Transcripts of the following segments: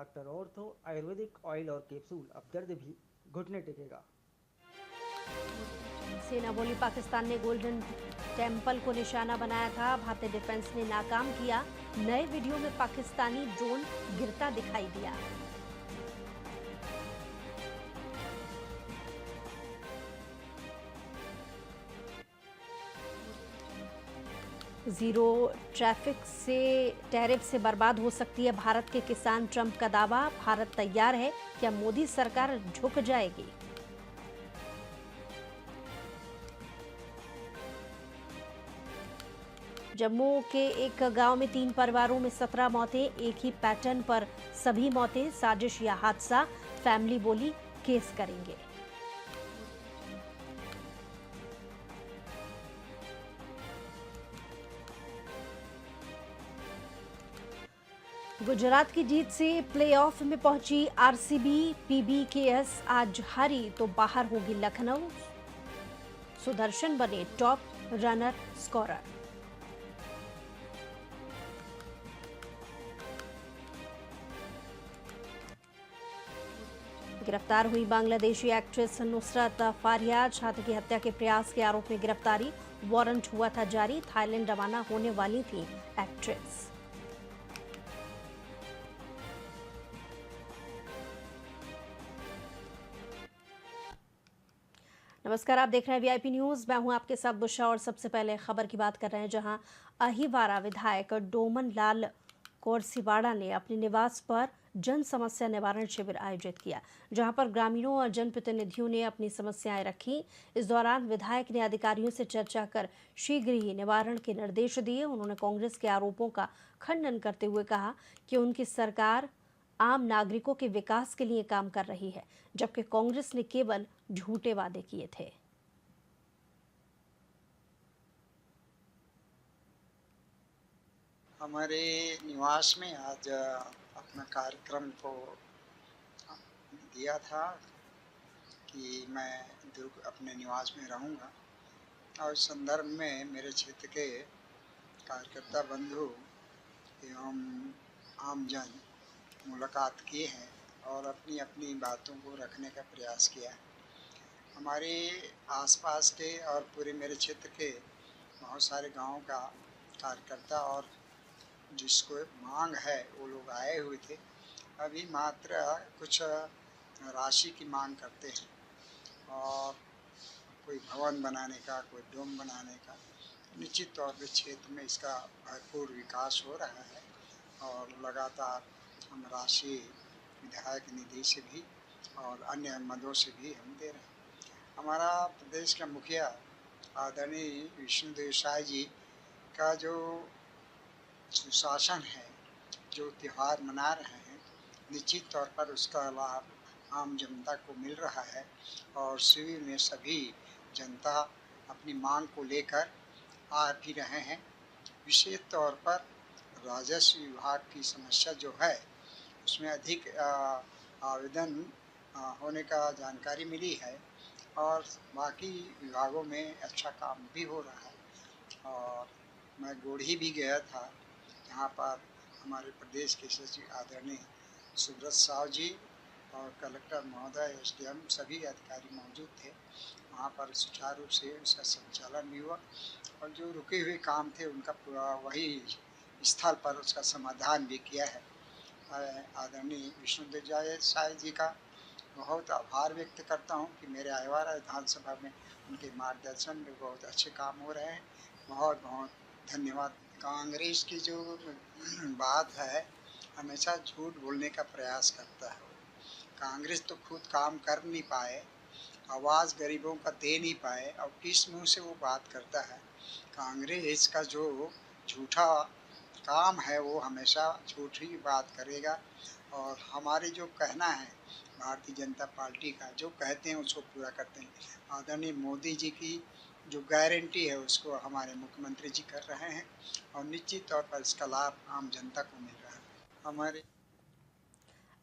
Doctor ortho Ayurvedic oil और capsule, अब दर्द भी घुटने टेकेगा। सेना बोली पाकिस्तान ने गोल्डन टेम्पल को निशाना बनाया था, भारतीय डिफेंस ने नाकाम किया। नए वीडियो में पाकिस्तानी ड्रोन गिरता दिखाई दिया। जीरो टैरिफ से बर्बाद हो सकती है भारत के किसान, ट्रंप का दावा। भारत तैयार है, क्या मोदी सरकार झुक जाएगी? जम्मू के एक गांव में 3 परिवारों में 17 मौतें, एक ही पैटर्न पर सभी मौतें, साजिश या हादसा? फैमिली बोली केस करेंगे। गुजरात की जीत से प्लेऑफ में पहुंची आरसीबी, पीबीकेएस आज हारी तो बाहर होगी लखनऊ। सुदर्शन बने टॉप रनर स्कोरर। गिरफ्तार हुई बांग्लादेशी एक्ट्रेस नुसरत फारिया, छात्र की हत्या के प्रयास के आरोप में गिरफ्तारी, वारंट हुआ था जारी। थाईलैंड रवाना होने वाली थी एक्ट्रेस। नमस्कार, आप देख रहे हैं वीआईपी न्यूज। मैं हूं आपके साथ बुशा और सबसे पहले खबर की बात कर रहे हैं, जहां अहिवारा विधायक डोमन लाल कौरसीवाड़ा ने अपने निवास पर जन समस्या निवारण शिविर आयोजित किया, जहां पर ग्रामीणों और जनप्रतिनिधियों ने अपनी समस्याएं रखी। इस दौरान विधायक ने अधिकारियों से चर्चा कर शीघ्र ही निवारण के निर्देश दिए। उन्होंने कांग्रेस के आरोपों का खंडन करते हुए कहा कि उनकी सरकार आम नागरिकों के विकास के लिए काम कर रही है, जबकि कांग्रेस ने केवल झूठे वादे किए थे। हमारे निवास में आज अपना कार्यक्रम को दिया था कि मैं दुर्ग अपने निवास में रहूँगा, और इस संदर्भ में मेरे क्षेत्र के कार्यकर्ता बंधु एवं आमजन मुलाकात किए हैं और अपनी अपनी बातों को रखने का प्रयास किया है। हमारे आसपास के और पूरे मेरे क्षेत्र के बहुत सारे गांवों का कार्यकर्ता और जिसको मांग है वो लोग आए हुए थे। अभी मात्र कुछ राशि की मांग करते हैं और कोई भवन बनाने का, कोई डोम बनाने का। निश्चित तौर पे क्षेत्र में इसका भरपूर विकास हो रहा है और लगातार हम राशि विधायक निधि से भी और अन्य मदों से भी हम दे रहे हैं। हमारा प्रदेश का मुखिया आदरणीय विष्णुदेव साय जी का जो सुशासन है, जो त्यौहार मना रहे हैं, निश्चित तौर पर उसका लाभ आम जनता को मिल रहा है और शिविर में सभी जनता अपनी मांग को लेकर आ भी रहे हैं। विशेष तौर पर राजस्व विभाग की समस्या जो है उसमें अधिक आवेदन होने का जानकारी मिली है और बाकी विभागों में अच्छा काम भी हो रहा है। और मैं गोढ़ी भी गया था, यहाँ पर हमारे प्रदेश के सचिव आदरणीय सुब्रत साहू जी और कलेक्टर महोदय, एसडीएम सभी अधिकारी मौजूद थे। वहाँ पर सुचारू रूप से उसका संचालन भी हुआ और जो रुके हुए काम थे उनका पूरा वही स्थल पर उसका समाधान भी किया है। आदरणीय विष्णुदेव साय जी का बहुत आभार व्यक्त करता हूँ कि मेरे अहिवारा विधानसभा में उनके मार्गदर्शन में बहुत अच्छे काम हो रहे हैं। बहुत बहुत धन्यवाद। कांग्रेस की जो बात है, हमेशा झूठ बोलने का प्रयास करता है। कांग्रेस तो खुद काम कर नहीं पाए, आवाज़ गरीबों का दे नहीं पाए और किस मुंह से वो बात करता है। कांग्रेस का जो झूठा काम है वो हमेशा झूठी बात करेगा और हमारे जो कहना है भारतीय जनता पार्टी का, जो कहते हैं उसको पूरा करते हैं। आदरणीय मोदी जी की जो गारंटी है उसको हमारे मुख्यमंत्री जी कर रहे हैं और निश्चित तौर पर इसका लाभ आम जनता को मिल रहा है। हमारे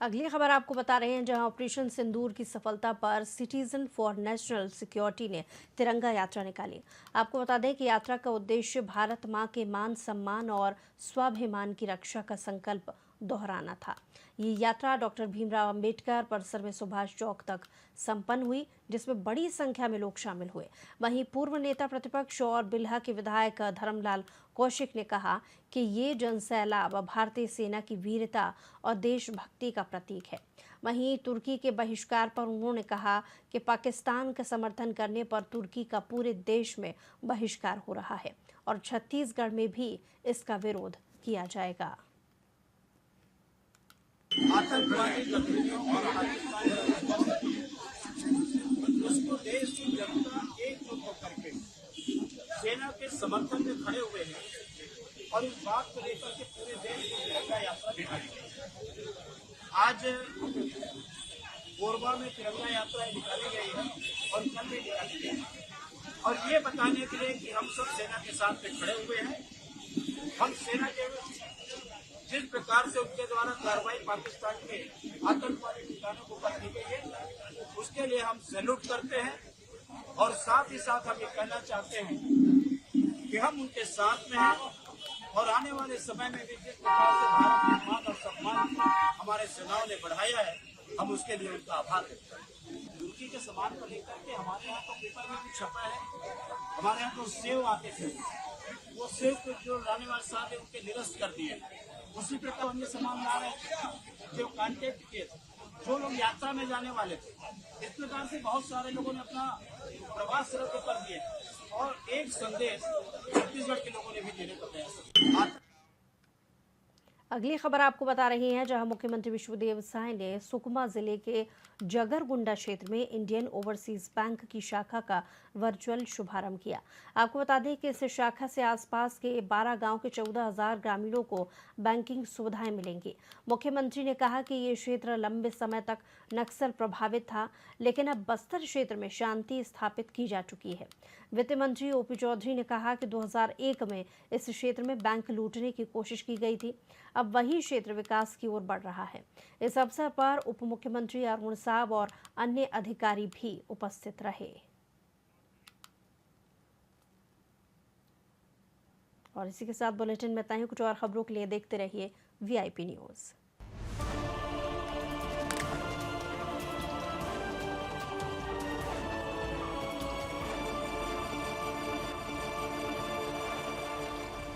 अगली खबर आपको बता रहे हैं, जहां ऑपरेशन सिंदूर की सफलता पर सिटीजन फॉर नेशनल सिक्योरिटी ने तिरंगा यात्रा निकाली। आपको बता दें कि यात्रा का उद्देश्य भारत मां के मान सम्मान और स्वाभिमान की रक्षा का संकल्प दोहराना था। ये यात्रा डॉक्टर भीमराव अंबेडकर परिसर में सुभाष चौक तक संपन्न हुई, जिसमें बड़ी संख्या में लोग शामिल हुए। वहीं पूर्व नेता प्रतिपक्ष और बिल्हा के विधायक धर्मलाल कौशिक ने कहा कि ये जनसैलाब भारतीय सेना की वीरता और देशभक्ति का प्रतीक है। वहीं तुर्की के बहिष्कार पर उन्होंने कहा कि पाकिस्तान का समर्थन करने पर तुर्की का पूरे देश में बहिष्कार हो रहा है और छत्तीसगढ़ में भी इसका विरोध किया जाएगा। आतंकवादी गतिविधियों और उसको देश की जनता एकजुट होकर के सेना के समर्थन में खड़े हुए हैं और इस बात को लेकर के पूरे देश में तिरंगा यात्रा निकाली गई। आज कोरबा में तिरंगा यात्रा निकाली गई है और कल भी निकाली गई है और ये बताने के लिए कि हम सब सेना के साथ में खड़े हुए हैं। हम सेना के जिस प्रकार से उनके द्वारा कार्रवाई पाकिस्तान के आतंकवादी ठिकानों को कर दी गई है, उसके लिए हम सैल्यूट करते हैं और साथ ही साथ हम ये कहना चाहते हैं कि हम उनके साथ में हैं और आने वाले समय में भी जिस प्रकार से भारत के मान और सम्मान हमारे सेनाओं ने बढ़ाया है, हम उसके लिए उनका आभार व्यक्त करते हैं। तुर्की के सामान को लेकर के हमारे यहाँ तो पेपर में भी छपा है, हमारे यहाँ तो सेव आते थे, वो सेव को जो लाने वाले साथ है उनके निरस्त कर दिए। उसी प्रकार अन्य सामान ला रहे थे जो कांटेक्ट किए थे, जो लोग यात्रा में जाने वाले थे। इस प्रकार से बहुत सारे लोगों ने अपना प्रवास रद्द कर दिए और एक संदेश छत्तीसगढ़ के लोगों ने भी देने का प्रयास किया। अगली खबर आपको बता रही है, जहां मुख्यमंत्री विष्णुदेव साय ने सुकमा जिले के जगरगुंडा क्षेत्र में इंडियन ओवरसीज बैंक की शाखा का वर्चुअल शुभारंभ किया। आपको बता दें कि इस शाखा से आसपास के 12 गांव के 14,000 ग्रामीणों को बैंकिंग सुविधाएं मिलेंगी। मुख्यमंत्री ने कहा कि ये क्षेत्र लंबे समय तक नक्सल प्रभावित था, लेकिन अब बस्तर क्षेत्र में शांति स्थापित की जा चुकी है। वित्त मंत्री ओपी चौधरी ने कहा कि 2001 में इस क्षेत्र में बैंक लूटने की कोशिश की गई थी। अब वही क्षेत्र विकास की ओर बढ़ रहा है। इस अवसर पर उप मुख्यमंत्री अरुण साहब और अन्य अधिकारी भी उपस्थित रहे। और इसी के साथ बुलेटिन में इतना ही। कुछ और खबरों के लिए देखते रहिए VIP न्यूज़।